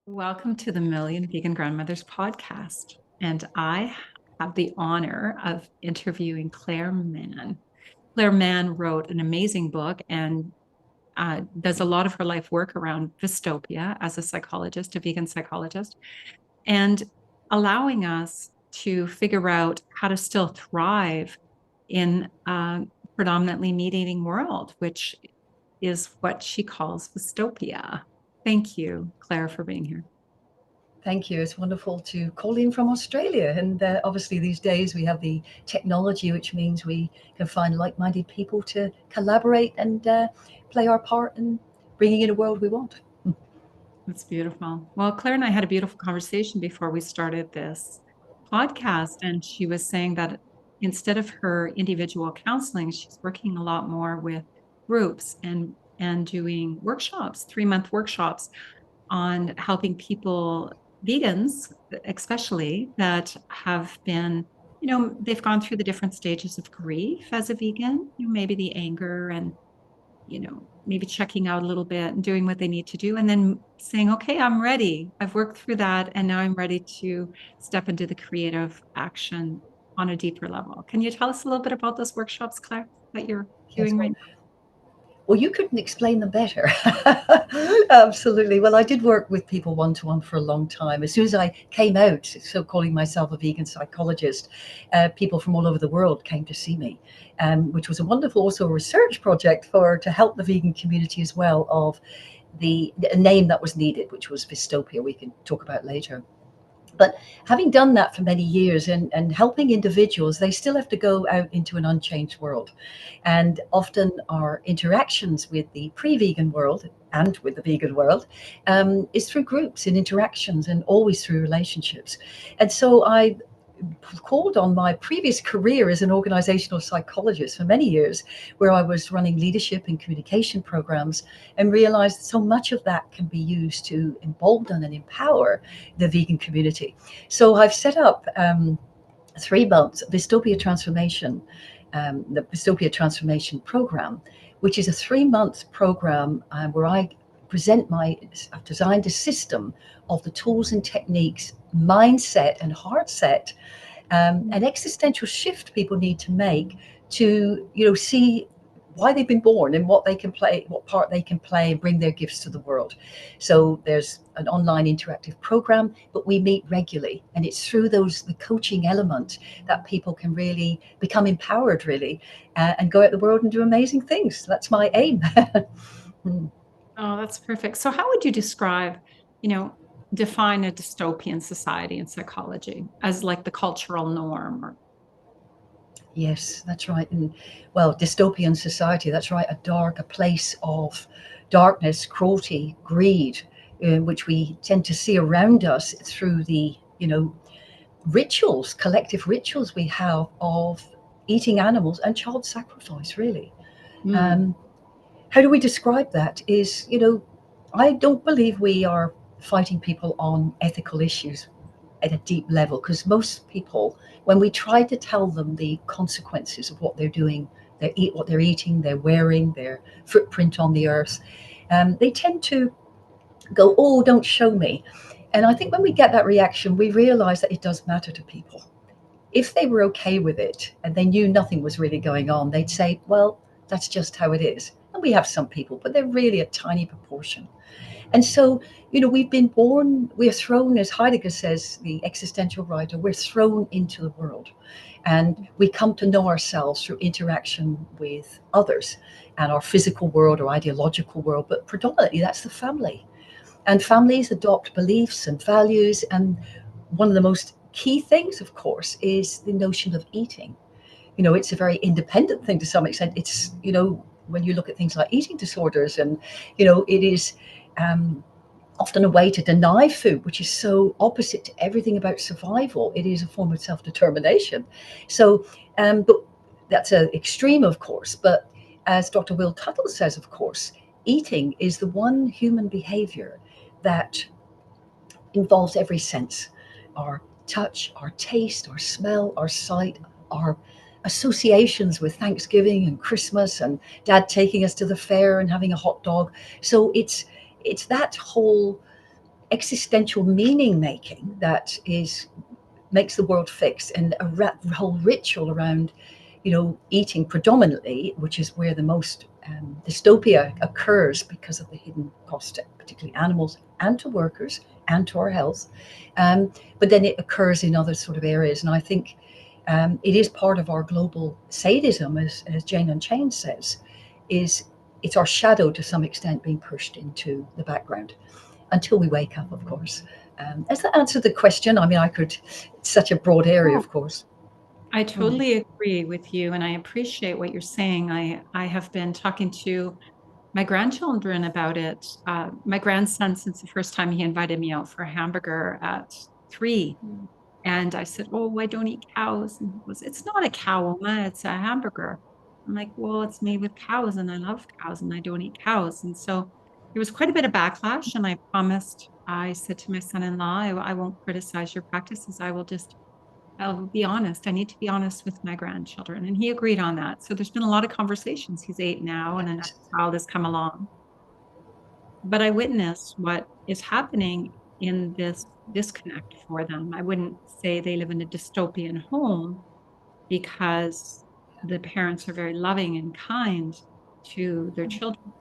Welcome to the Million Vegan Grandmothers podcast. And I have the honor of interviewing Clare Mann. Clare Mann wrote an amazing book and does a lot of her life work around dystopia as a psychologist, a vegan psychologist, and allowing us to figure out how to still thrive in a predominantly meat eating world, which is what she calls dystopia. Thank you, Clare, for being here. Thank you. It's wonderful to call in from Australia. And obviously, these days we have the technology, which means we can find like minded people to collaborate and play our part in bringing in a world we want. That's beautiful. Well, Claire and I had a beautiful conversation before we started this podcast, and she was saying that instead of her individual counseling, she's working a lot more with groups and doing workshops, 3-month workshops on helping people, vegans especially, that have been, they've gone through the different stages of grief as a vegan, maybe the anger and maybe checking out a little bit and doing what they need to do, and then saying, okay, I'm ready. I've worked through that. And now I'm ready to step into the creative action on a deeper level. Can you tell us a little bit about those workshops, Claire, that you're Yes, doing right well, you couldn't explain them better. Absolutely. Well, I did work with people one-to-one for a long time. As soon as I came out, so calling myself a vegan psychologist, people from all over the world came to see me, which was a wonderful also research project to help the vegan community as well of the name that was needed, which was dystopia. We can talk about later. But having done that for many years and helping individuals, they still have to go out into an unchanged world. And often our interactions with the pre-vegan world and with the vegan world is through groups and interactions and always through relationships. And so I called on my previous career as an organizational psychologist for many years, where I was running leadership and communication programs, and realized so much of that can be used to embolden and empower the vegan community. So I've set up 3 months Dystopia Transformation, the Dystopia Transformation Program, which is a 3-month program where I've designed a system of the tools and techniques, mindset and heart set, an existential shift people need to make to, see why they've been born and what they can play, what part they can play and bring their gifts to the world. So there's an online interactive program, but we meet regularly, and it's through the coaching element that people can really become empowered, really, and go out the world and do amazing things. That's my aim. Oh, that's perfect. So how would you define a dystopian society in psychology as like the cultural norm? Yes, that's right. And well, dystopian society, that's right, a place of darkness, cruelty, greed, which we tend to see around us through the, rituals, collective rituals we have of eating animals and child sacrifice, really. Mm. How do we describe that? I don't believe we are fighting people on ethical issues at a deep level, because most people, when we try to tell them the consequences of what they're doing, what they're eating, they're wearing, their footprint on the earth, they tend to go, oh, don't show me. And I think when we get that reaction, we realize that it does matter to people. If they were okay with it and they knew nothing was really going on, they'd say, well, that's just how it is. And we have some people, but they're really a tiny proportion. And so, we've been born, we're thrown, as Heidegger says, the existential writer, we're thrown into the world. And we come to know ourselves through interaction with others and our physical world or ideological world, but predominantly that's the family. And families adopt beliefs and values. And one of the most key things, of course, is the notion of eating. It's a very independent thing to some extent. It's, when you look at things like eating disorders, and, it is often a way to deny food, which is so opposite to everything about survival. It is a form of self-determination. So, but that's an extreme, of course. But as Dr. Will Tuttle says, of course, eating is the one human behavior that involves every sense: our touch, our taste, our smell, our sight, our associations with Thanksgiving and Christmas and dad taking us to the fair and having a hot dog. So it's that whole existential meaning making that makes the world fix, and a whole ritual around, eating predominantly, which is where the most dystopia occurs because of the hidden cost to particularly animals and to workers and to our health. But then it occurs in other sort of areas. And I think it is part of our global sadism, as Jane Unchained says, it's our shadow to some extent being pushed into the background until we wake up, of course. Has that answered the question? I mean, it's such a broad area, of course. I totally agree with you, and I appreciate what you're saying. I have been talking to my grandchildren about it. My grandson, since the first time he invited me out for a hamburger at 3, and I said, "Oh, I don't eat cows." And he goes, "It's not a cow, Oma, it's a hamburger." I'm like, "Well, it's made with cows, and I love cows, and I don't eat cows." And so there was quite a bit of backlash, and I said to my son-in-law, I won't criticize your practices. I'll be honest. I need to be honest with my grandchildren. And he agreed on that. So there's been a lot of conversations. He's 8 now, and another child has come along. But I witness what is happening in this disconnect for them. I wouldn't say they live in a dystopian home, because the parents are very loving and kind to their children,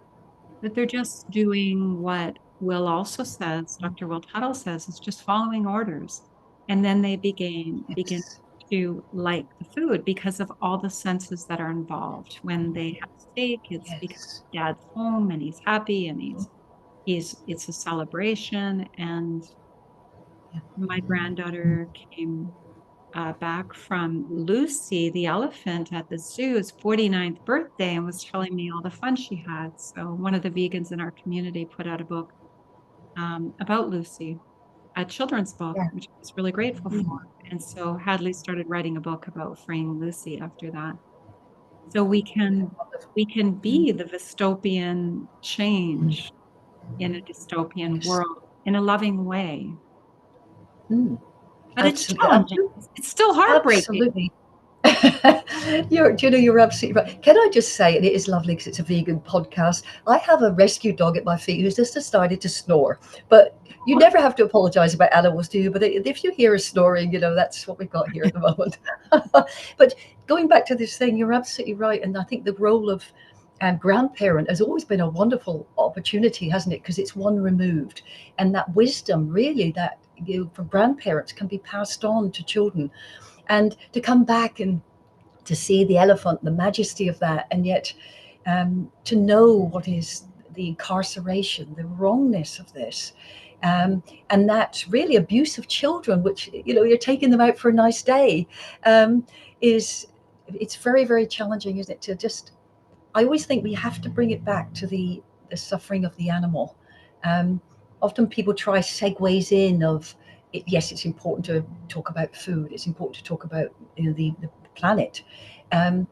but they're just doing what Will also says, Dr. Will Tuttle says, is just following orders. And then they begin Yes. to like the food because of all the senses that are involved. When they have steak, it's because Yes. dad's home and he's happy, and it's a celebration. And Yeah. my granddaughter came back from Lucy, the elephant at the zoo's 49th birthday, and was telling me all the fun she had. So one of the vegans in our community put out a book about Lucy, a children's book, Yeah. which I was really grateful for. And so Hadley started writing a book about freeing Lucy after that. So we can be the dystopian change in a dystopian Yes. world in a loving way. Mm. But it's Absolutely. challenging. It's still heartbreaking. Absolutely. You're absolutely right. Can I just say, and it is lovely because it's a vegan podcast, I have a rescue dog at my feet who's just decided to snore. But you never have to apologize about animals, do you? But if you hear us snoring, that's what we've got here at the moment. But going back to this thing, you're absolutely right. And I think the role of grandparent has always been a wonderful opportunity, hasn't it? Because it's one removed. And that wisdom, really, that from grandparents can be passed on to children. And to come back and to see the elephant, the majesty of that, and yet to know what is the incarceration, the wrongness of this, and that really abuse of children, which you're taking them out for a nice day, it's very, very challenging, isn't it? I always think we have to bring it back to the suffering of the animal. Often people try segues in of yes, it's important to talk about food. It's important to talk about the planet, and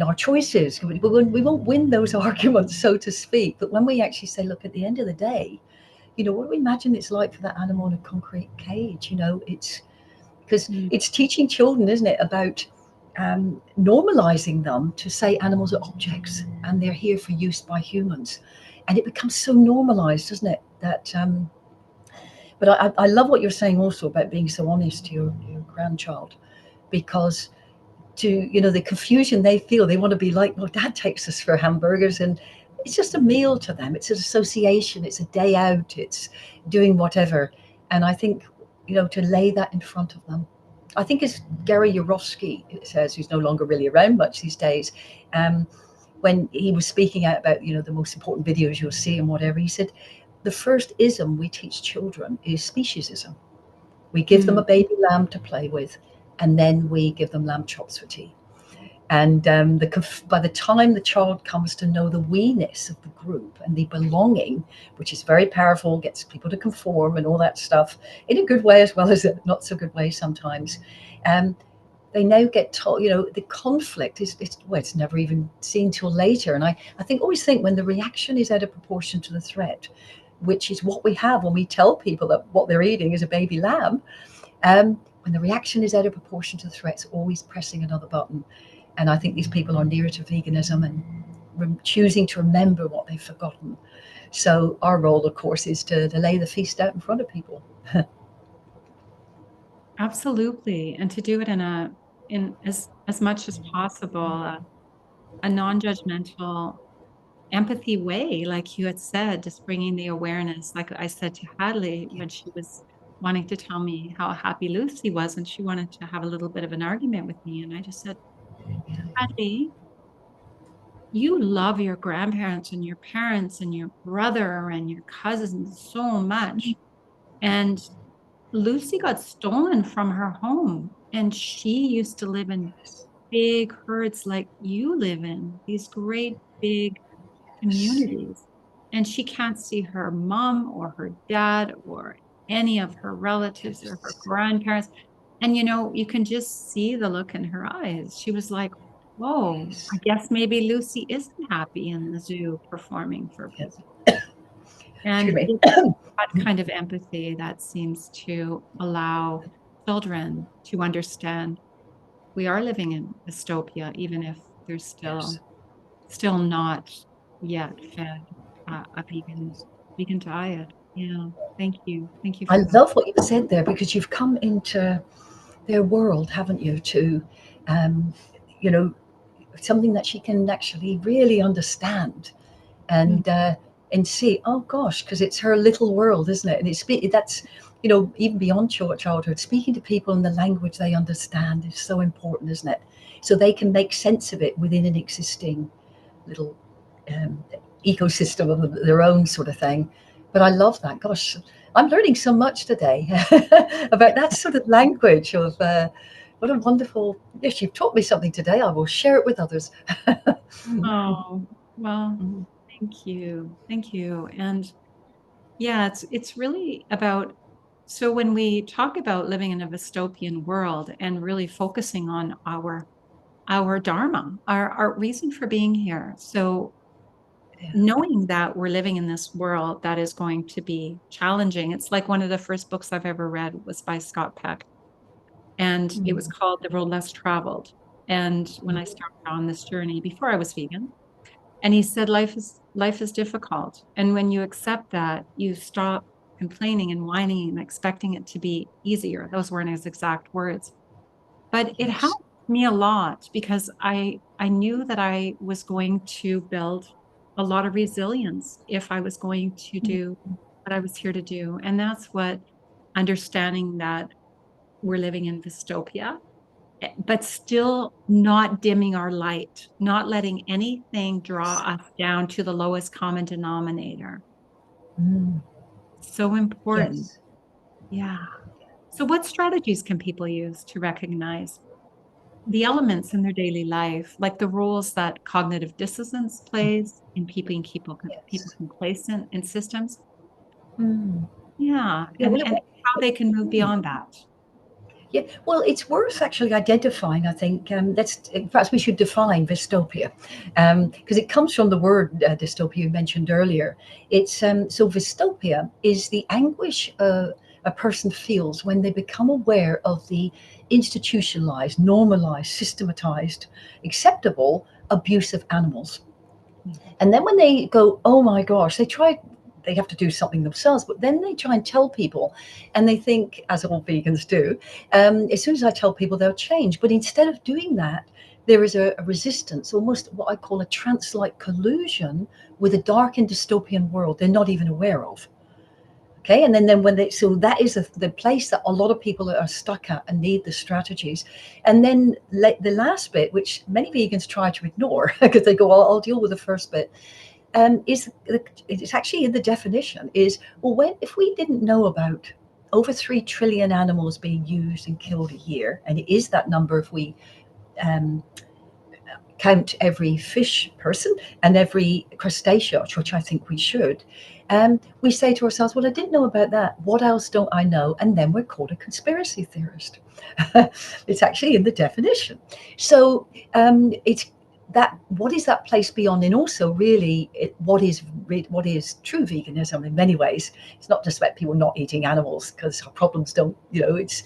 our choices. We won't win those arguments, so to speak. But when we actually say, look, at the end of the day, what do we imagine it's like for that animal in a concrete cage? It's because it's teaching children, isn't it, about normalizing them to say animals are objects and they're here for use by humans, and it becomes so normalized, doesn't it, that. But I love what you're saying also about being so honest to your grandchild, because the confusion they feel, they want to be like, well, dad takes us for hamburgers, and it's just a meal to them. It's an association. It's a day out. It's doing whatever. And I think, to lay that in front of them. I think as Gary Yourofsky says, who's no longer really around much these days, when he was speaking out about, the most important videos you'll see and whatever, he said, the first ism we teach children is speciesism. We give them a baby lamb to play with, and then we give them lamb chops for tea. And by the time the child comes to know the we-ness of the group and the belonging, which is very powerful, gets people to conform and all that stuff, in a good way as well as a not so good way sometimes, they now get told, the conflict it's never even seen till later. And I always think when the reaction is out of proportion to the threat, which is what we have when we tell people that what they're eating is a baby lamb, when the reaction is out of proportion to the threat, it's always pressing another button. And I think these people are nearer to veganism and choosing to remember what they've forgotten. So our role, of course, is to lay the feast out in front of people. Absolutely. And to do it in as much as possible, a non-judgmental empathy way, like you had said, just bringing the awareness. Like I said to Hadley when she was wanting to tell me how happy Lucy was, and she wanted to have a little bit of an argument with me. And I just said, Hadley, you love your grandparents and your parents and your brother and your cousins so much. And Lucy got stolen from her home, and she used to live in big herds like you live in, these great big communities. And she can't see her mom or her dad or any of her relatives or her grandparents. And you can just see the look in her eyes. She was like, whoa, I guess maybe Lucy isn't happy in the zoo performing for Yes. people. Excuse And me. it's that kind of empathy that seems to allow children to understand we are living in dystopia, even if there's Yes. still not yet fed a vegan diet. Yeah. Thank you I for that. love what you said there, because you've come into their world, haven't you? To, um, you know, something that she can actually really understand Mm. and see. Oh gosh, because it's her little world, isn't it? And that's even beyond childhood, speaking to people in the language they understand is so important, isn't it? So they can make sense of it within an existing little um, ecosystem of their own sort of thing. But I love that. Gosh, I'm learning so much today about that sort of language of. What a wonderful. Yes, you've taught me something today. I will share it with others. Oh, well, thank you. Thank you. And yeah, it's really about, so when we talk about living in a dystopian world and really focusing on our dharma, our reason for being here. So Yeah. knowing that we're living in this world that is going to be challenging. It's like one of the first books I've ever read was by Scott Peck, and it was Mm. called The Road Less Traveled. And when I started on this journey before I was vegan, and he said life is difficult. And when you accept that, you stop complaining and whining and expecting it to be easier. Those weren't his exact words. But it Yes. helped me a lot because I knew that I was going to build a lot of resilience if I was going to do what I was here to do. And that's what understanding that we're living in dystopia, but still not dimming our light, not letting anything draw us down to the lowest common denominator. Mm. So important. Yes. Yeah. So what strategies can people use to recognize the elements in their daily life, like the roles that cognitive dissonance plays in keeping people Yes. complacent in systems? Mm. Yeah, Yeah. and how they can move beyond that. Yeah, well, it's worth actually identifying. I think perhaps we should define dystopia, because it comes from the word dystopia you mentioned earlier. It's so dystopia is the anguish a person feels when they become aware of the institutionalized, normalized, systematized, acceptable abuse of animals. And then when they go, oh my gosh, they have to do something themselves, but then they try and tell people, and they think, as all vegans do, as soon as I tell people, they'll change. But instead of doing that, there is a resistance, almost what I call a trance-like collusion with a dark and dystopian world they're not even aware of. Okay, and then when they, so that is the place that a lot of people are stuck at and need the strategies. And then the last bit, which many vegans try to ignore because they go, I'll deal with the first bit, it's actually in the definition is, well, if we didn't know about over 3 trillion animals being used and killed a year, and it is that number if we um, count every fish person and every crustacean, which I think we should, we say to ourselves, well, I didn't know about that. What else don't I know? And then we're called a conspiracy theorist. It's actually in the definition. So it's that, what is that place beyond? And also really what is true veganism in many ways. It's not just about people not eating animals because our problems don't, it's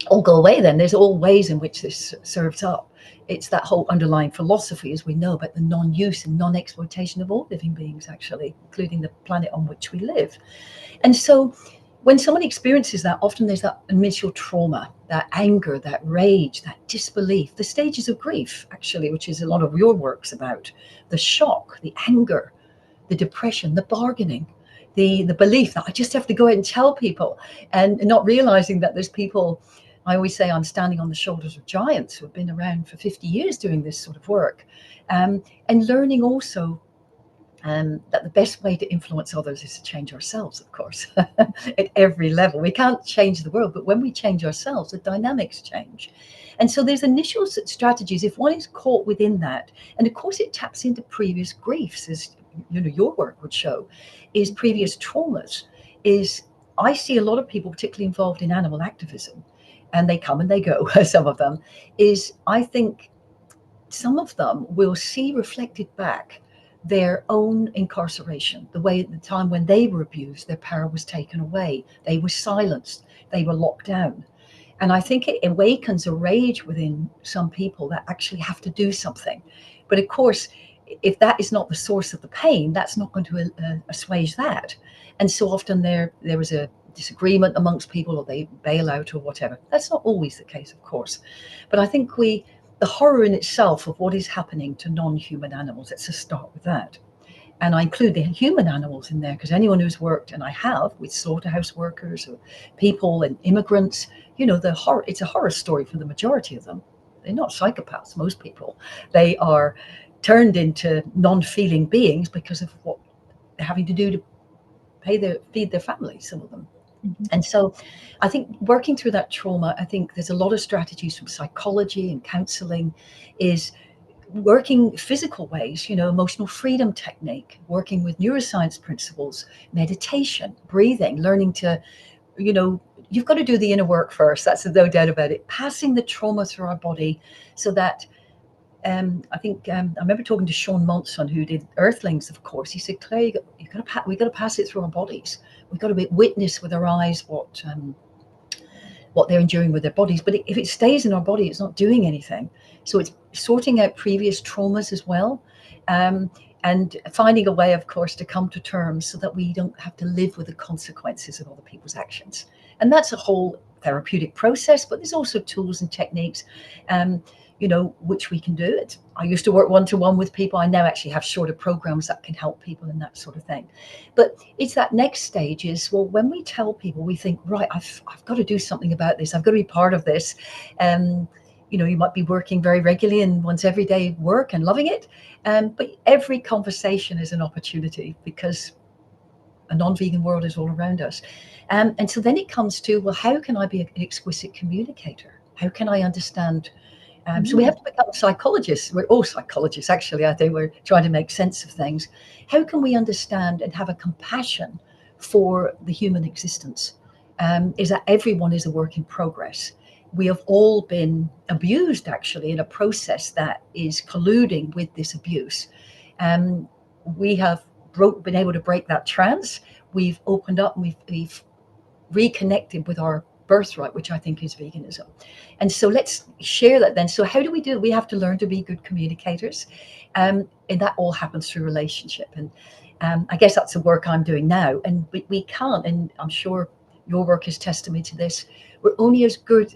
all go away then. There's all ways in which this serves up. It's that whole underlying philosophy, as we know, about the non-use and non-exploitation of all living beings, actually, including the planet on which we live. And so when someone experiences that, often there's that initial trauma, that anger, that rage, that disbelief, the stages of grief, actually, which is a lot of your work's about, the shock, the anger, the depression, the bargaining, the belief that I just have to go out and tell people, and not realizing that there's people. I always say I'm standing on the shoulders of giants who have been around for 50 years doing this sort of work, and learning also that the best way to influence others is to change ourselves, of course, at every level. We can't change the world, but when we change ourselves, the dynamics change. And so there's initial strategies. If one is caught within that, and of course it taps into previous griefs, as your work would show, is previous traumas. Is I see a lot of people, particularly involved in animal activism, and they come and they go. Some of them is, I think, some of them will see reflected back their own incarceration, the way at the time when they were abused, their power was taken away, they were silenced, they were locked down. And I think it awakens a rage within some people that actually have to do something. But of course, if that is not the source of the pain, that's not going to assuage that. And so often there was a disagreement amongst people, or they bail out or whatever. That's not always the case, of course. But I think the horror in itself of what is happening to non-human animals, let's just start with that. And I include the human animals in there because anyone who's worked, and I have, with slaughterhouse workers or people and immigrants, the horror, it's a horror story for the majority of them. They're not psychopaths, most people. They are turned into non-feeling beings because of what they're having to do to feed their families, some of them. Mm-hmm. And so I think working through that trauma, I think there's a lot of strategies from psychology and counseling, is working physical ways, emotional freedom technique, working with neuroscience principles, meditation, breathing, learning to, you've got to do the inner work first. That's no doubt about it. Passing the trauma through our body so that I think I remember talking to Sean Monson, who did Earthlings, of course. He said, Claire, we got to pass it through our bodies. We've got to witness with our eyes what they're enduring with their bodies. But if it stays in our body, it's not doing anything. So it's sorting out previous traumas as well, and finding a way, of course, to come to terms so that we don't have to live with the consequences of other people's actions. And that's a whole therapeutic process, but there's also tools and techniques which we can do. I used to work one-to-one with people. I now actually have shorter programs that can help people and that sort of thing. But it's that next stage is, well, when we tell people, we think, right, I've got to do something about this. I've got to be part of this. You might be working very regularly in one's everyday work and loving it. But every conversation is an opportunity because a non-vegan world is all around us. And so then it comes to, well, how can I be an exquisite communicator? How can I understand? So we have to become psychologists. We're all psychologists, actually. I think we're trying to make sense of things. How can we understand and have a compassion for the human existence? Is that everyone is a work in progress. We have all been abused, actually, in a process that is colluding with this abuse. We have been able to break that trance. We've opened up and we've reconnected with our birthright, which I think is veganism. And so let's share that then. So how do we do it? We have to learn to be good communicators. And that all happens through relationship. And I guess that's the work I'm doing now. And we can't, and I'm sure your work is testament to this, we're only as good,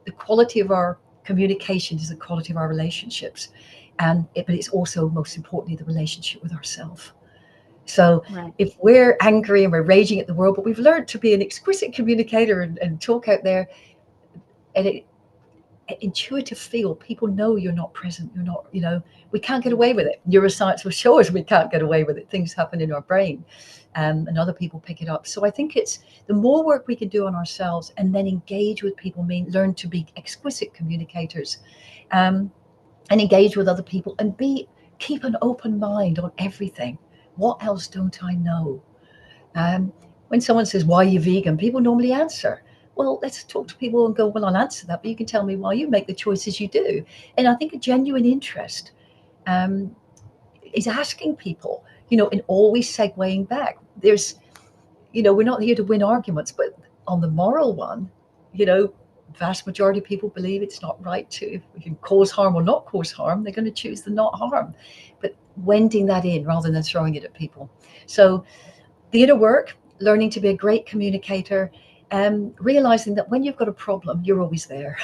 the quality of our communication is the quality of our relationships. But it's also, most importantly, the relationship with ourselves. So right. If we're angry and we're raging at the world, but we've learned to be an exquisite communicator and talk out there, and an intuitive feel, people know you're not present, you're not, we can't get away with it. Neuroscience will show us we can't get away with it. Things happen in our brain, and other people pick it up. So I think it's the more work we can do on ourselves and then engage with people, learn to be exquisite communicators, and engage with other people and keep an open mind on everything. What else don't I know? When someone says, why are you vegan? People normally answer, well, let's talk to people and go, well, I'll answer that, but you can tell me why you make the choices you do. And I think a genuine interest is asking people, and always segueing back. There's, we're not here to win arguments, but on the moral one, vast majority of people believe it's not right to, if we can cause harm or not cause harm, they're going to choose the not harm. But wending that in rather than throwing it at people. So the inner work, learning to be a great communicator, realizing that when you've got a problem, you're always there.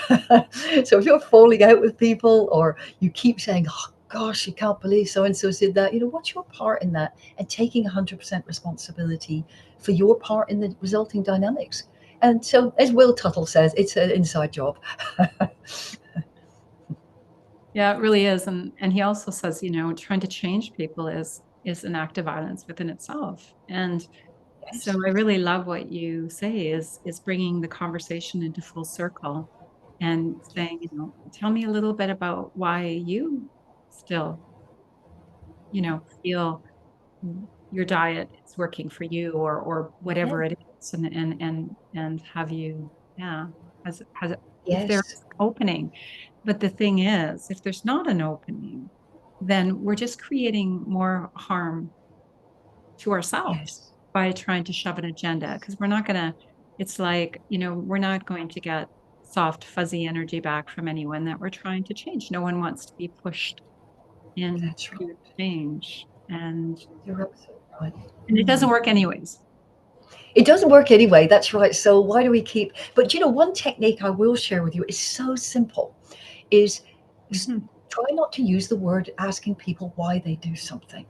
So if you're falling out with people, or you keep saying, oh gosh, you can't believe so and so did that, what's your part in that? And taking 100% responsibility for your part in the resulting dynamics. And so, as Will Tuttle says, it's an inside job. Yeah, it really is. And he also says, trying to change people is an act of violence within itself. And so Yes. I really love what you say is bringing the conversation into full circle and saying, tell me a little bit about why you still, feel your diet is working for you, or Yeah. whatever it is, and have you, yeah, has it, if there's Yes. an opening. But the thing is, if there's not an opening, then we're just creating more harm to ourselves Yes. by trying to shove an agenda, because we're not going to, it's like, we're not going to get soft, fuzzy energy back from anyone that we're trying to change. No one wants to be pushed into That's right. change. You're absolutely right. And it doesn't work anyways. It doesn't work anyway. That's right. So why do we keep? But one technique I will share with you is so simple. Is Mhm. try not to use the word asking people why they do something,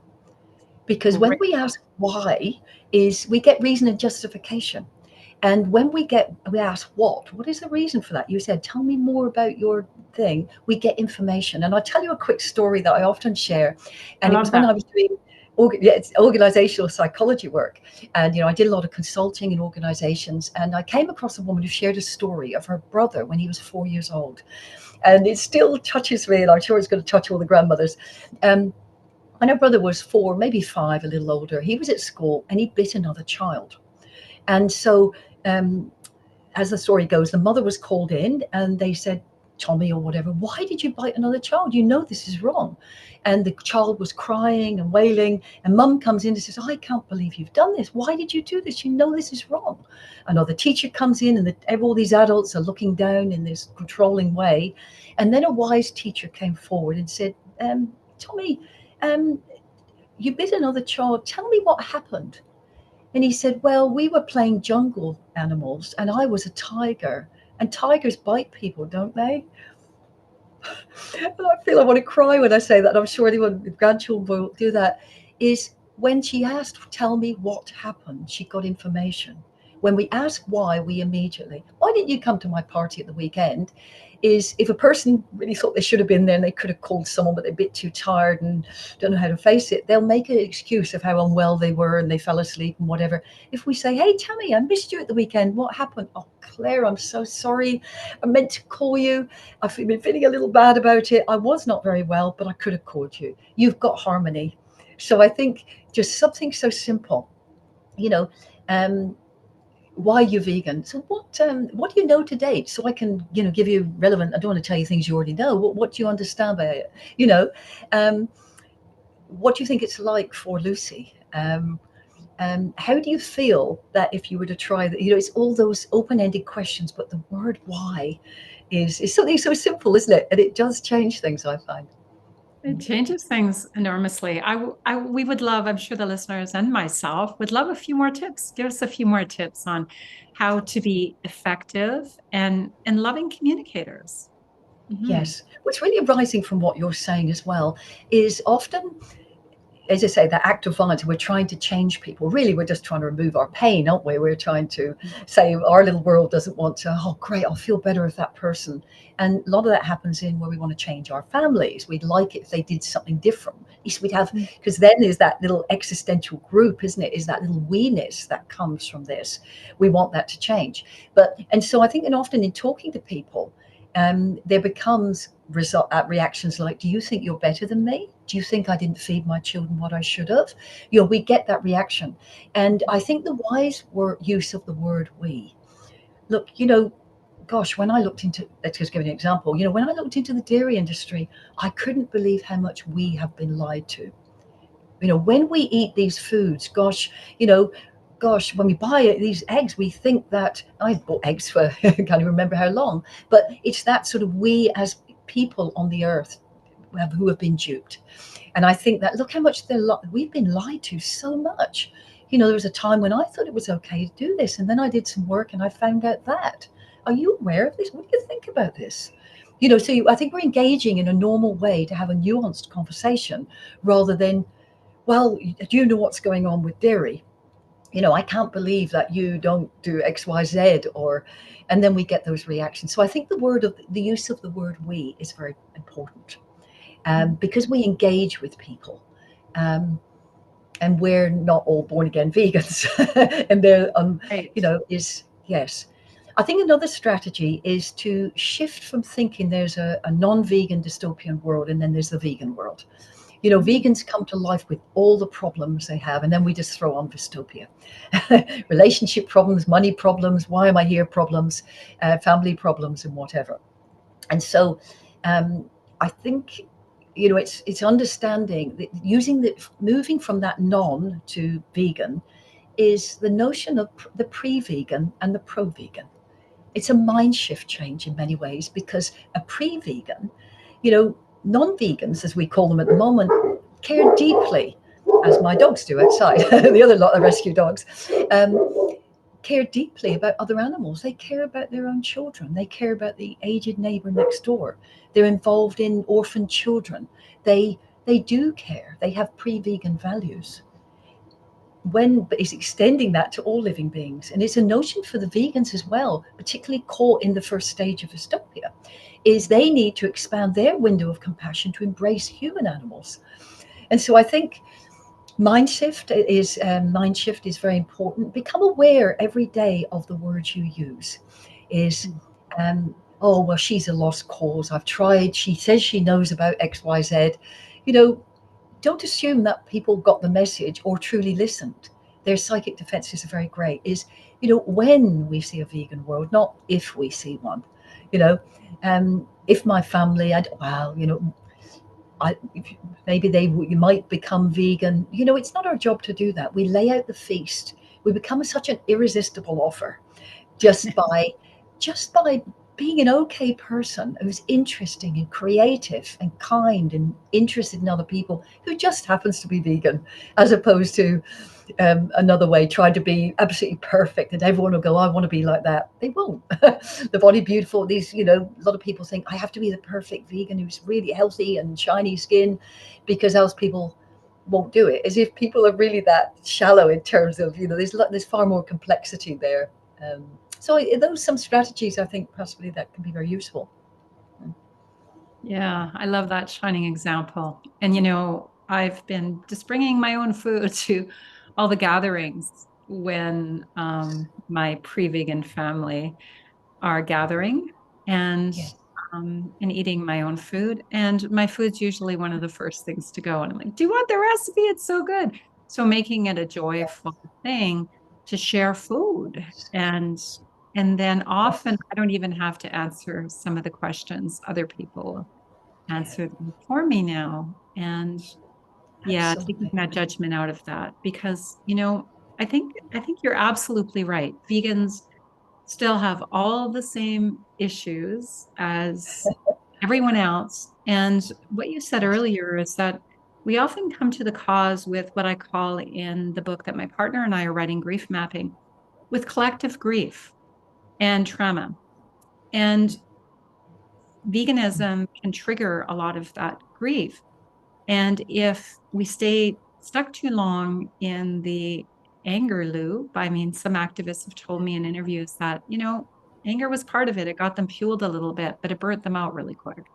because when Great. we ask why, is we get reason and justification. And when we ask what is the reason for that? You said, tell me more about your thing. We get information. And I'll tell you a quick story that I often share. I And it love was when that. I was doing it's organizational psychology work. And, I did a lot of consulting in organizations. And I came across a woman who shared a story of her brother when he was 4 years old. And it still touches me. And I'm sure it's going to touch all the grandmothers. When her brother was 4, maybe 5, a little older, he was at school and he bit another child. And so, um, as the story goes, the mother was called in and they said, Tommy or whatever, why did you bite another child? You know this is wrong. And the child was crying and wailing. And mum comes in and says, I can't believe you've done this. Why did you do this? You know this is wrong. Another teacher comes in and all these adults are looking down in this controlling way. And then a wise teacher came forward and said, Tommy, um, you bit another child. Tell me what happened. And he said, well, we were playing jungle animals and I was a tiger. And tigers bite people, don't they? And I feel I want to cry when I say that. I'm sure anyone with grandchildren will do that. Is when she asked, tell me what happened, she got information. When we ask why, we immediately, why didn't you come to my party at the weekend? Is if a person really thought they should have been there and they could have called someone, but they're a bit too tired and don't know how to face it, they'll make an excuse of how unwell they were and they fell asleep and whatever. If we say, hey, Tammy, I missed you at the weekend. What happened? Oh, Claire, I'm so sorry. I meant to call you. I've been feeling a little bad about it. I was not very well, but I could have called you. You've got harmony. So I think just something so simple, you know, um, why you're vegan. So what do you know to date? So I can, give you relevant. I don't want to tell you things you already know. What do you understand by it? Um, what do you think it's like for Lucy? How do you feel that if you were to try that? It's all those open-ended questions, but the word why is something so simple, isn't it? And it does change things, I find. It changes things enormously. We would love, I'm sure the listeners and myself would love a few more tips. Give us a few more tips on how to be effective and loving communicators. Hmm. Yes. What's really arising from what you're saying as well is often, as I say, that act of violence, we're trying to change people. Really, we're just trying to remove our pain, aren't we? We're trying to say our little world doesn't want to, oh, great, I'll feel better with that person. And a lot of that happens in where we want to change our families. We'd like it if they did something different. At least we'd have, because then there's that little existential group, isn't it? Is that little we-ness that comes from this. We want that to change. And so I think, and often in talking to people, there becomes reactions like, do you think you're better than me? Do you think I didn't feed my children what I should have? We get that reaction. And I think the wise use of the word we. Look, gosh, when I looked into, let's just give an example, when I looked into the dairy industry, I couldn't believe how much we have been lied to. When we eat these foods, gosh, gosh, when we buy these eggs, we think that I've bought eggs for I can't even remember how long, but it's that sort of we as people on the earth who have been duped. And I think that look how much we've been lied to so much. There was a time when I thought it was okay to do this, and then I did some work and I found out that. Are you aware of this? What do you think about this? I think we're engaging in a normal way to have a nuanced conversation rather than, well, do you know what's going on with dairy? I can't believe that you don't do X, Y, Z, and then we get those reactions. So I think the use of the word we is very important, because we engage with people. And we're not all born again vegans. And they're, Right. yes. I think another strategy is to shift from thinking there's a non-vegan dystopian world and then there's the vegan world. Vegans come to life with all the problems they have, and then we just throw on dystopia. Relationship problems, money problems, why am I here problems, family problems, and whatever. And so I think, it's understanding that moving from that non to vegan is the notion of the pre-vegan and the pro-vegan. It's a mind shift change in many ways, because a pre-vegan, non-vegans, as we call them at the moment, care deeply, as my dogs do outside, the other lot of rescue dogs, care deeply about other animals. They care about their own children. They care about the aged neighbor next door. They're involved in orphan children. They do care. They have pre-vegan values. But it's extending that to all living beings. And it's a notion for the vegans as well, particularly caught in the first stage of dystopia, is they need to expand their window of compassion to embrace human animals. And so I think mind shift is very important. Become aware every day of the words you use. Oh, well, she's a lost cause. I've tried. She says she knows about XYZ. Don't assume that people got the message or truly listened. Their psychic defenses are very great. When we see a vegan world, not if we see one. If my family, maybe you might become vegan. It's not our job to do that. We lay out the feast. We become such an irresistible offer just by being an okay person who's interesting and creative and kind and interested in other people, who just happens to be vegan, as opposed to another way, trying to be absolutely perfect and everyone will go, I want to be like that. They won't. The body beautiful, a lot of people think I have to be the perfect vegan who's really healthy and shiny skin, because else people won't do it. As if people are really that shallow in terms of, there's far more complexity there. So those some strategies I think possibly that can be very useful. Yeah, I love that shining example. And, I've been just bringing my own food to all the gatherings when my pre-vegan family are gathering and Yeah. and eating my own food. And my food's usually one of the first things to go. And I'm like, do you want the recipe? It's so good. So making it a joyful thing to share food. And then often Yes. I don't even have to answer some of the questions. Other people Yeah. answer them for me now. And yeah, taking Absolutely. that judgment out of that, because, I think you're absolutely right. Vegans still have all the same issues as everyone else. And what you said Yes. earlier is that we often come to the cause with what I call in the book that my partner and I are writing, grief mapping, with collective grief and trauma. And veganism can trigger a lot of that grief. And if we stay stuck too long in the anger loop, I mean, some activists have told me in interviews that, anger was part of it. It got them fueled a little bit, but it burnt them out really quick.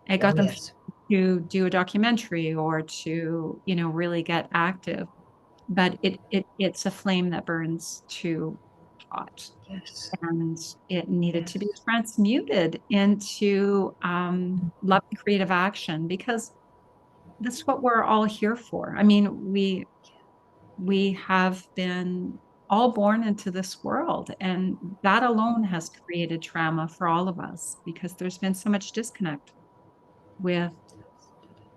It got Oh them yes. to do a documentary or to, really get active. But it's a flame that burns too hot. Yes. And it needed to be Yes. transmuted into love and creative action, because that's what we're all here for. I mean, we have been all born into this world, and that alone has created trauma for all of us, because there's been so much disconnect with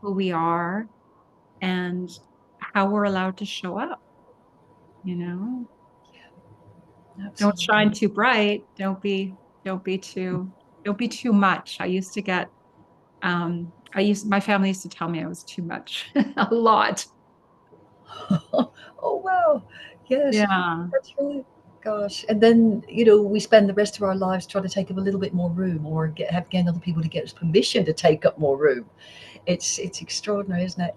who we are and how we're allowed to show up, you know? Don't Absolutely. shine too bright. Don't be too much. My family used to tell me I was too much a lot. Oh wow, yes, Yeah. that's right. Gosh, and then we spend the rest of our lives trying to take up a little bit more room, or getting other people to get us permission to take up more room. It's extraordinary, isn't it?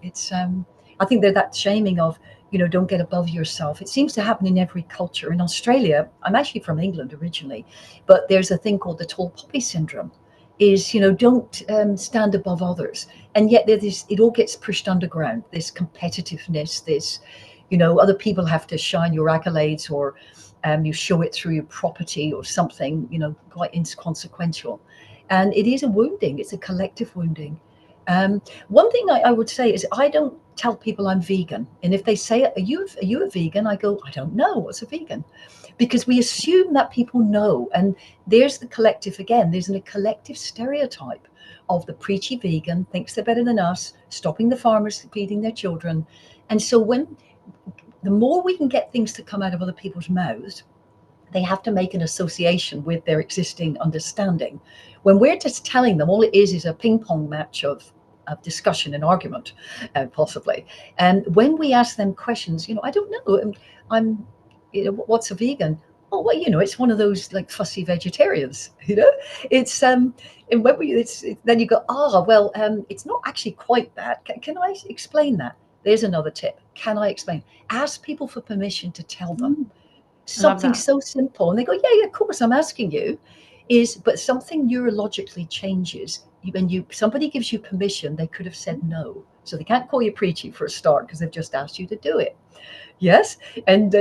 I think that shaming of don't get above yourself. It seems to happen in every culture. In Australia, I'm actually from England originally, but there's a thing called the tall poppy syndrome. Is don't stand above others, and yet it all gets pushed underground. This competitiveness, this other people have to shine your accolades, or you show it through your property or something quite inconsequential, and it is a wounding. It's a collective wounding. One thing I would say is I don't tell people I'm vegan. And if they say, are you a vegan? I go, I don't know. What's a vegan? Because we assume that people know. And there's the collective again. There's a collective stereotype of the preachy vegan, thinks they're better than us, stopping the farmers feeding their children. And so the more we can get things to come out of other people's mouths, they have to make an association with their existing understanding. When we're just telling them, all it is a ping pong match of discussion and argument, possibly. And when we ask them questions, I don't know, I'm, what's a vegan? Oh, well, it's one of those like fussy vegetarians, It's and when then you go, well, it's not actually quite that. Can I explain that? There's another tip. Can I explain? Ask people for permission to tell them Mm, I love something that. so simple, and they go, yeah, of course, I'm asking you. But something neurologically changes when somebody gives you permission. They could have said no, so they can't call you preachy for a start because they've just asked you to do it. Yes. And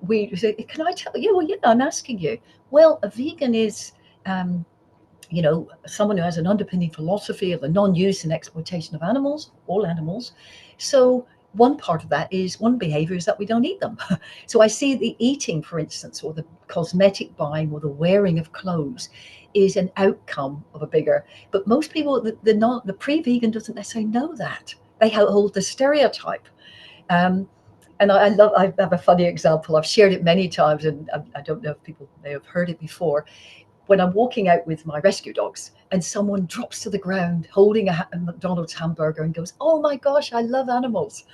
we say, can I tell you? Well, yeah, I'm asking you. Well, a vegan is um, someone who has an underpinning philosophy of the non-use and exploitation of animals, all animals. So one behavior is that we don't eat them. So I see the eating, for instance, or the cosmetic buying or the wearing of clothes is an outcome of a bigger, but most people, the pre-vegan doesn't necessarily know that. They hold the stereotype. Um, and I have a funny example. I've shared it many times, and I don't know if people may have heard it before. When I'm walking out with my rescue dogs and someone drops to the ground holding a McDonald's hamburger and goes, oh my gosh, I love animals.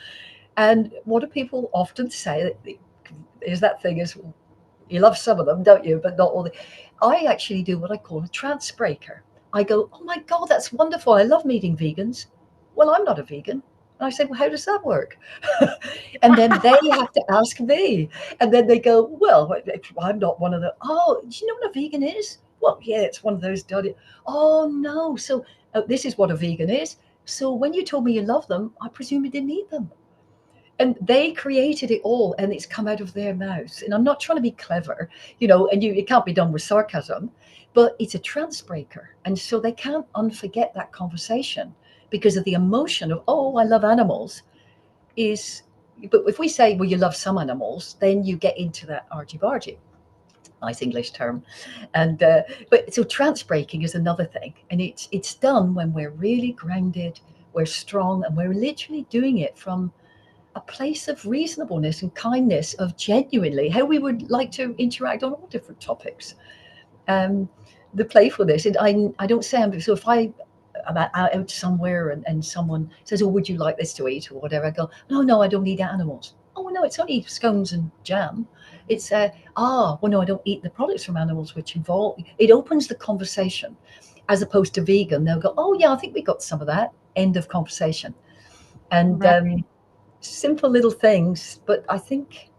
And what do people often say? Is that thing is, you love some of them, don't you? But not all. I actually do what I call a trance breaker. I go, oh my God, that's wonderful. I love meeting vegans. Well, I'm not a vegan. And I said, well, how does that work? And then they have to ask me. And then they go, well, I'm not one of the, oh, do you know what a vegan is? Well, yeah, it's one of those dirty. Oh, no. So this is what a vegan is. So when you told me you love them, I presume you didn't eat them. And they created it all, and it's come out of their mouths. And I'm not trying to be clever, and it can't be done with sarcasm, but it's a trance breaker. And so they can't unforget that conversation because of the emotion of, oh, I love animals is, but if we say, well, you love some animals, then you get into that argy-bargy, nice English term. And but so trance breaking is another thing, and it's done when we're really grounded, we're strong, and we're literally doing it from a place of reasonableness and kindness, of genuinely how we would like to interact on all different topics. Um, the playfulness, and I don't say I'm, so if I'm out somewhere and someone says, oh, would you like this to eat or whatever, I go, no, I don't eat animals. Oh, well, no, it's only scones and jam. It's well, no, I don't eat the products from animals, which involve, it opens the conversation. As opposed to vegan, they'll go, oh yeah, I think we got some of that. End of conversation. And Right. simple little things, but I think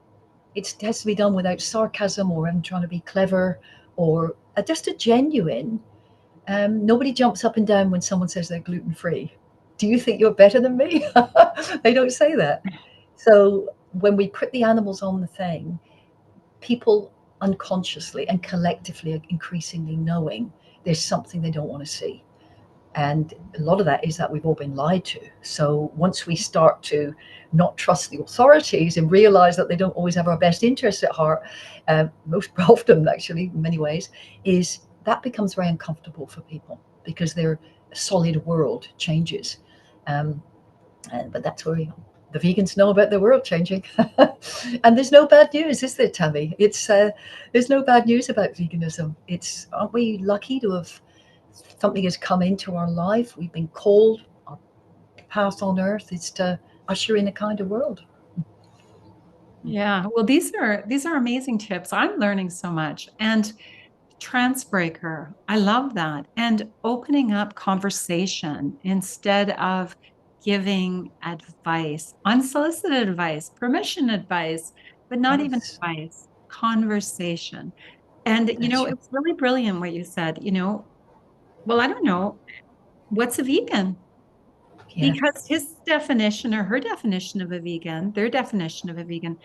it has to be done without sarcasm or I'm trying to be clever, or just a genuine. Nobody jumps up and down when someone says they're gluten free. Do you think you're better than me? They don't say that. So when we put the animals on the thing, people unconsciously and collectively are increasingly knowing there's something they don't want to see. And a lot of that is that we've all been lied to. So once we start to not trust the authorities and realize that they don't always have our best interests at heart, most often actually in many ways, is that becomes very uncomfortable for people because their solid world changes. Um, but that's where the vegans know about the world changing. And there's no bad news, is there, Tammy? It's there's no bad news about veganism. It's, aren't we lucky to have something has come into our life? We've been called, our path on earth is to usher in a kinder world. Yeah. Well, these are amazing tips. I'm learning so much. And transbreaker, I love that. And opening up conversation instead of giving advice, unsolicited advice, permission advice, but not even Yes, advice, conversation. And, that's right. it's really brilliant what you said, well, I don't know, what's a vegan? Yeah, Because his definition or her definition of a vegan, their definition of a vegan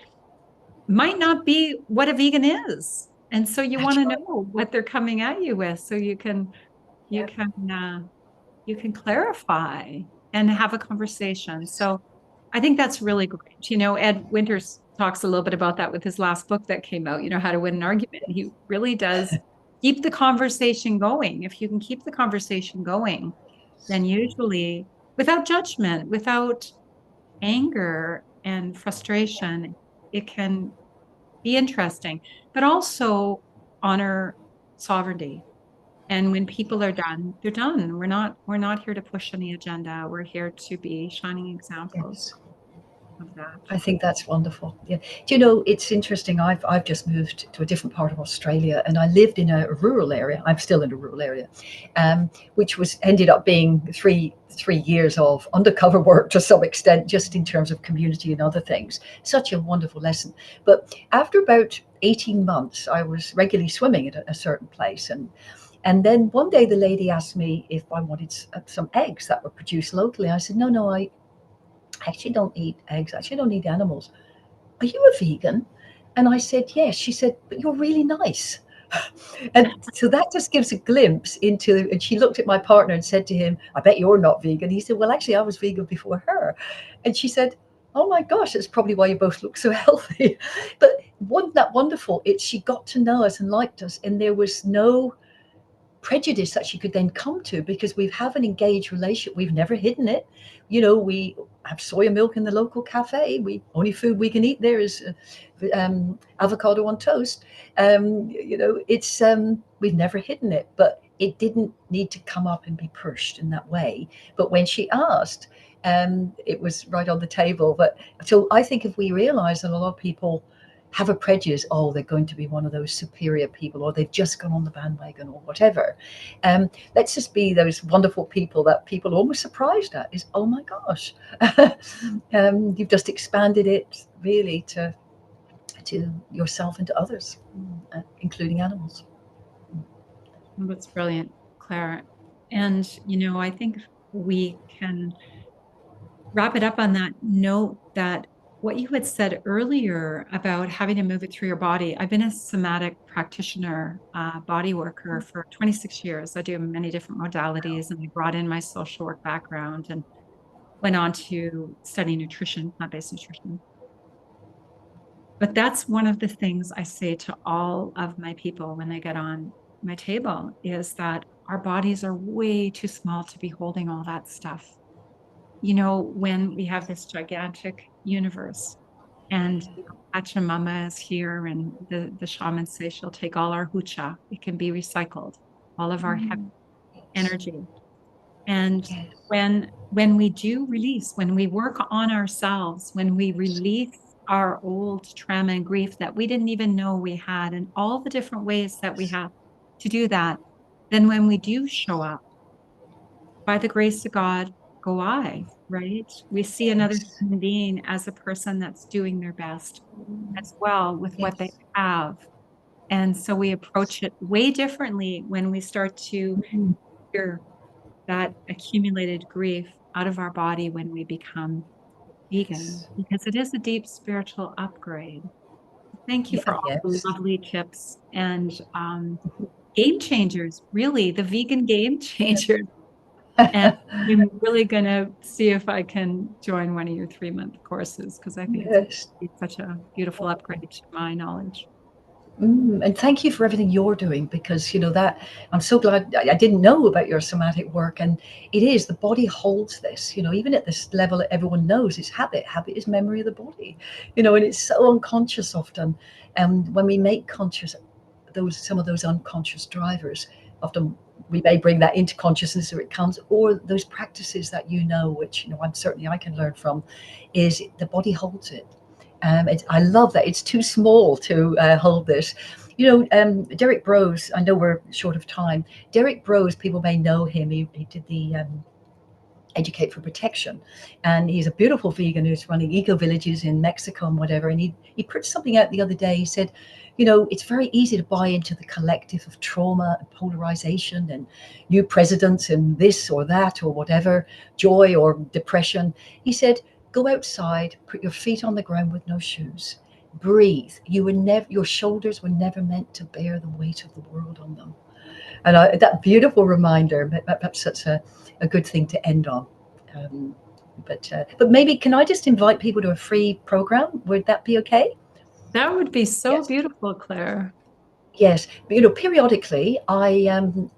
might not be what a vegan is. And so you want that's to right. know what they're coming at you with so you Yeah. can you can clarify and have a conversation. So I think that's really great. Ed Winters talks a little bit about that with his last book that came out, How to Win an Argument. He really does keep the conversation going. If you can keep the conversation going, then usually without judgment, without anger and frustration, it can be interesting, but also honor sovereignty. And when people are done, they're done. We're not here to push any agenda. We're here to be shining examples Yes. of that. I think that's wonderful. Yeah. Do you know, it's interesting. I've just moved to a different part of Australia, and I lived in a rural area. I'm still in a rural area, which was ended up being three years of undercover work to some extent, just in terms of community and other things. Such a wonderful lesson. But after about 18 months, I was regularly swimming at a certain place, and then one day the lady asked me if I wanted some eggs that were produced locally. I said, no, no, I actually don't eat eggs. I actually don't eat animals. Are you a vegan? And I said, yes. She said, but you're really nice. And so that just gives a glimpse into, and she looked at my partner and said to him, I bet you're not vegan. He said, well, actually, I was vegan before her. And she said, oh my gosh, that's probably why you both look so healthy. But wasn't that wonderful? She got to know us and liked us, and there was no prejudice that she could then come to, because we have an engaged relationship. We've never hidden it. We have soya milk in the local cafe. We only food we can eat there is avocado on toast. It's we've never hidden it, but it didn't need to come up and be pushed in that way. But when she asked, it was right on the table. But so I think if we realize that a lot of people have a prejudice, oh, they're going to be one of those superior people, or they've just gone on the bandwagon, or whatever. Let's just be those wonderful people that people are almost surprised at. Is, oh my gosh, you've just expanded it really to yourself and to others, including animals. That's brilliant, Claire. And, I think we can wrap it up on that note that what you had said earlier about having to move it through your body. I've been a somatic practitioner, body worker for 26 years. I do many different modalities, and I brought in my social work background and went on to study nutrition, plant-based nutrition. But that's one of the things I say to all of my people when they get on my table, is that our bodies are way too small to be holding all that stuff. When we have this gigantic universe, and Pachamama is here, and the shamans say she'll take all our hucha. It can be recycled, all of our heavy Yes. energy. And Yes. when we do release, when we work on ourselves, when we release our old trauma and grief that we didn't even know we had, and all the different ways that we have to do that, then when we do show up, by the grace of God, go I, right? We see another Yes. human being as a person that's doing their best as well with what they Yes. have. And so we approach it way differently when we start to Mhm. hear that accumulated grief out of our body when we become vegan, Yes. because it is a deep spiritual upgrade. Thank you Yeah, for all the yes. lovely tips and game changers, really, the vegan game changers. And I'm really going to see if I can join one of your 3-month courses, because I think Yes. it's such a beautiful upgrade to my knowledge. And thank you for everything you're doing, because that I'm so glad. I didn't know about your somatic work, and it is, the body holds this. Even at this level that everyone knows, it's habit. Habit is memory of the body. And it's so unconscious often. And when we make conscious some of those unconscious drivers, often we may bring that into consciousness, or it comes, or those practices that which I can learn from, is the body holds it. I love that it's too small to hold this. Derek Brose, I know we're short of time. Derek Brose, people may know him. He did the Educate for Protection, and he's a beautiful vegan who's running eco villages in Mexico and whatever. And he put something out the other day. He said, it's very easy to buy into the collective of trauma and polarization and new presidents and this or that or whatever, joy or depression. He said, go outside, put your feet on the ground with no shoes, breathe. Your shoulders were never meant to bear the weight of the world on them. And that beautiful reminder, perhaps that's a good thing to end on. But maybe, can I just invite people to a free program? Would that be okay? That would be so Yes. beautiful, Claire. Yes, but periodically I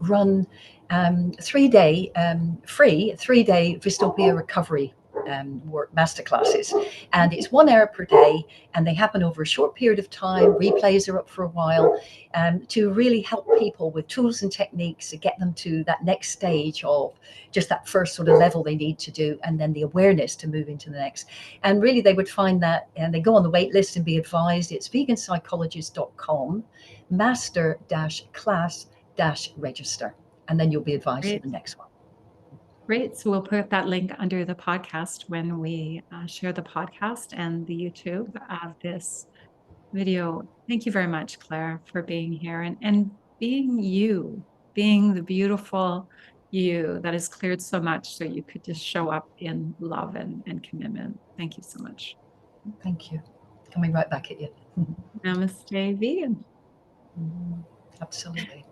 run 3-day free 3-day Dystopia recovery work masterclasses, and it's 1 hour per day, and they happen over a short period of time. Replays are up for a while, to really help people with tools and techniques to get them to that next stage of just that first sort of level they need to do, and then the awareness to move into the next. And really, they would find that, and they go on the wait list and be advised. It's veganpsychologist.com master-class-register, and then you'll be advised of Great. the next one. Great. So we'll put that link under the podcast when we share the podcast and the YouTube of this video. Thank you very much, Claire, for being here and being you, being the beautiful you that has cleared so much so you could just show up in love and commitment. Thank you so much. Thank you. Coming right back at you. Namaste, vegan. Absolutely.